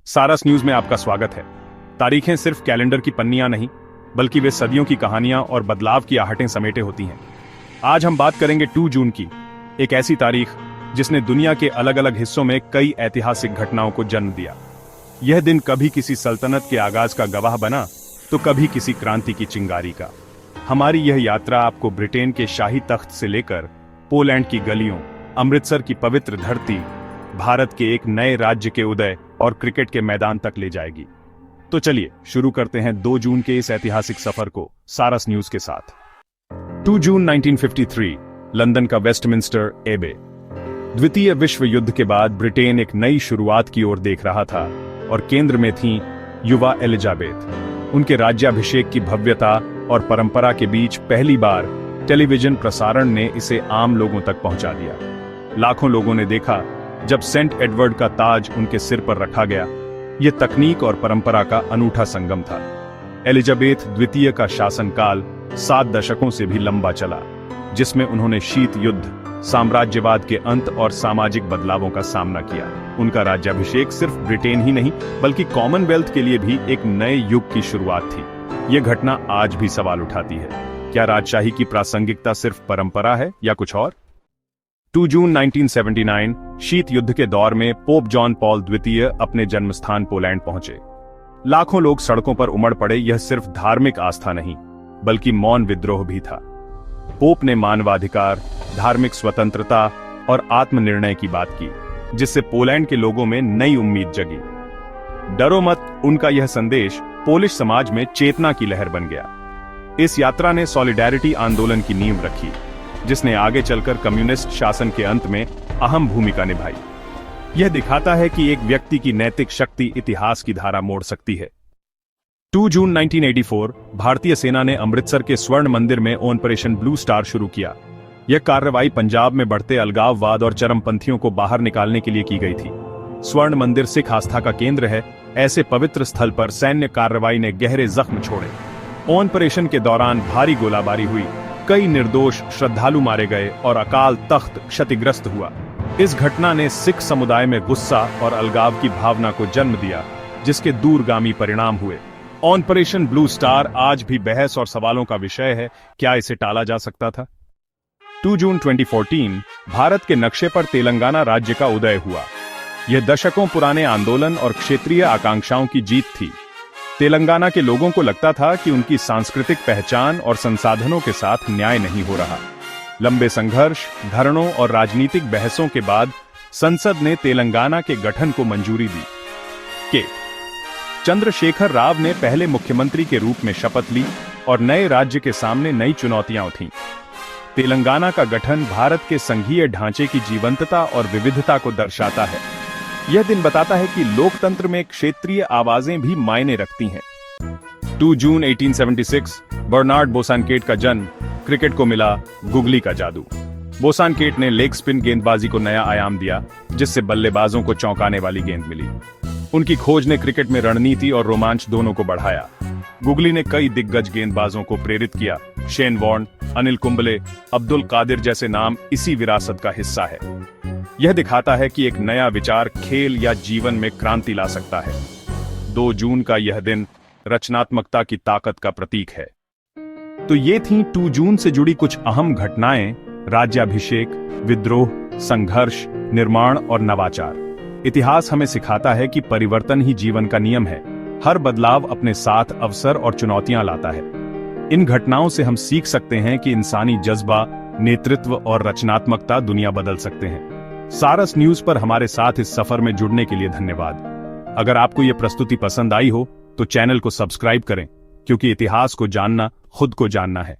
सारस न्यूज में आपका स्वागत है। तारीखें सिर्फ कैलेंडर की पन्नियां नहीं, बल्कि वे सदियों की कहानियां और बदलाव की आहटें समेटे होती हैं। आज हम बात करेंगे 2 जून की, एक ऐसी तारीख जिसने दुनिया के अलग अलग हिस्सों में कई ऐतिहासिक घटनाओं को जन्म दिया। यह दिन कभी किसी सल्तनत के आगाज का गवाह बना, तो कभी किसी क्रांति की चिंगारी का। हमारी यह यात्रा आपको ब्रिटेन के शाही तख्त से लेकर पोलैंड की गलियों, अमृतसर की पवित्र धरती, भारत के एक नए राज्य के उदय और क्रिकेट के मैदान तक ले जाएगी। तो चलिए शुरू करते हैं 2 जून के इस ऐतिहासिक सफर को सारस न्यूज के साथ। 2 जून 1953, लंदन का वेस्टमिंस्टर एबे। द्वितीय विश्व युद्ध के बाद ब्रिटेन एक नई शुरुआत की ओर देख रहा था और केंद्र में थी युवा एलिजाबेथ। उनके राज्याभिषेक की भव्यता और परंपरा के बीच पहली बार टेलीविजन प्रसारण ने इसे आम लोगों तक पहुंचा दिया। लाखों लोगों ने देखा जब सेंट एडवर्ड का ताज उनके सिर पर रखा गया। यह तकनीक और परंपरा का अनूठा संगम था। एलिजाबेथ द्वितीय का शासनकाल 7 दशकों से भी लंबा चला, जिसमें उन्होंने शीत युद्ध, साम्राज्यवाद के अंत और सामाजिक बदलावों का सामना किया। उनका राज्याभिषेक सिर्फ ब्रिटेन ही नहीं, बल्कि कॉमनवेल्थ के लिए भी एक नए युग की शुरुआत थी। यह घटना आज भी सवाल उठाती है, क्या राजशाही की प्रासंगिकता सिर्फ परंपरा है या कुछ और? 2 जून 1979, शीत युद्ध के दौर में पोप जॉन पॉल द्वितीय अपने जन्मस्थान पोलैंड पहुंचे। लाखों लोग सड़कों पर उमड़ पड़े। यह सिर्फ धार्मिक आस्था नहीं, बल्कि मौन विद्रोह भी था। पोप ने मानवाधिकार, धार्मिक स्वतंत्रता और आत्मनिर्णय की बात की, जिससे पोलैंड के लोगों में नई उम्मीद जगी। डरो मत, उनका यह संदेश पोलिश समाज में चेतना की लहर बन गया। इस यात्रा ने सॉलिडेरिटी आंदोलन की नींव रखी, जिसने आगे चलकर कम्युनिस्ट शासन के अंत में अहम भूमिका निभाई। यह दिखाता है कि एक व्यक्ति की नैतिक शक्ति इतिहास की धारा मोड़ सकती है। 2 जून 1984, भारतीय सेना ने अमृतसर के स्वर्ण मंदिर में ऑपरेशन ब्लू स्टार शुरू किया। यह कार्रवाई पंजाब में बढ़ते अलगाववाद और चरमपंथियों को बाहर निकालने के लिए की गई थी। स्वर्ण मंदिर सिख आस्था का केंद्र है। ऐसे पवित्र स्थल पर सैन्य कार्रवाई ने गहरे जख्म छोड़े। ऑपरेशन के दौरान भारी गोलाबारी हुई, कई निर्दोष श्रद्धालु मारे गए और अकाल तख्त क्षतिग्रस्त हुआ। इस घटना ने सिख समुदाय में गुस्सा और अलगाव की भावना को जन्म दिया, जिसके दूरगामी परिणाम हुए। ऑपरेशन ब्लू स्टार आज भी बहस और सवालों का विषय है। क्या इसे टाला जा सकता था? 2 जून 2014, भारत के नक्शे पर तेलंगाना राज्य का उदय हुआ। यह दशकों पुराने आंदोलन और क्षेत्रीय आकांक्षाओं की जीत थी। तेलंगाना के लोगों को लगता था कि उनकी सांस्कृतिक पहचान और संसाधनों के साथ न्याय नहीं हो रहा। लंबे संघर्ष, धरणों और राजनीतिक बहसों के बाद संसद ने तेलंगाना के गठन को मंजूरी दी। के चंद्रशेखर राव ने पहले मुख्यमंत्री के रूप में शपथ ली और नए राज्य के सामने नई चुनौतियां उठीं। तेलंगाना का गठन भारत के संघीय ढांचे की जीवंतता और विविधता को दर्शाता है। यह दिन बताता है कि लोकतंत्र में क्षेत्रीय आवाजें भी मायने रखती हैं। 2 जून 1876, बर्नार्ड बोसानकेट का जन्म। क्रिकेट को मिला गुगली का जादू। बोसानकेट ने लेग स्पिन गेंदबाजी को नया आयाम दिया, जिससे बल्लेबाजों को चौंकाने वाली गेंद मिली। उनकी खोज ने क्रिकेट में रणनीति और रोमांच दोनों को बढ़ाया। गुगली ने कई दिग्गज गेंदबाजों को प्रेरित किया। शेन वॉर्न, अनिल कुंबले, अब्दुल कादिर जैसे नाम इसी विरासत का हिस्सा है। यह दिखाता है कि एक नया विचार खेल या जीवन में क्रांति ला सकता है। 2 जून का यह दिन रचनात्मकता की ताकत का प्रतीक है। तो ये थीं 2 जून से जुड़ी कुछ अहम घटनाएं: राज्याभिषेक, विद्रोह, संघर्ष, निर्माण और नवाचार। इतिहास हमें सिखाता है कि परिवर्तन ही जीवन का नियम है। हर बदलाव अपने साथ अवसर और चुनौतियां लाता है। इन घटनाओं से हम सीख सकते हैं कि इंसानी जज्बा, नेतृत्व और रचनात्मकता दुनिया बदल सकते हैं। सारस न्यूज पर हमारे साथ इस सफर में जुड़ने के लिए धन्यवाद। अगर आपको यह प्रस्तुति पसंद आई हो तो चैनल को सब्सक्राइब करें, क्योंकि इतिहास को जानना खुद को जानना है।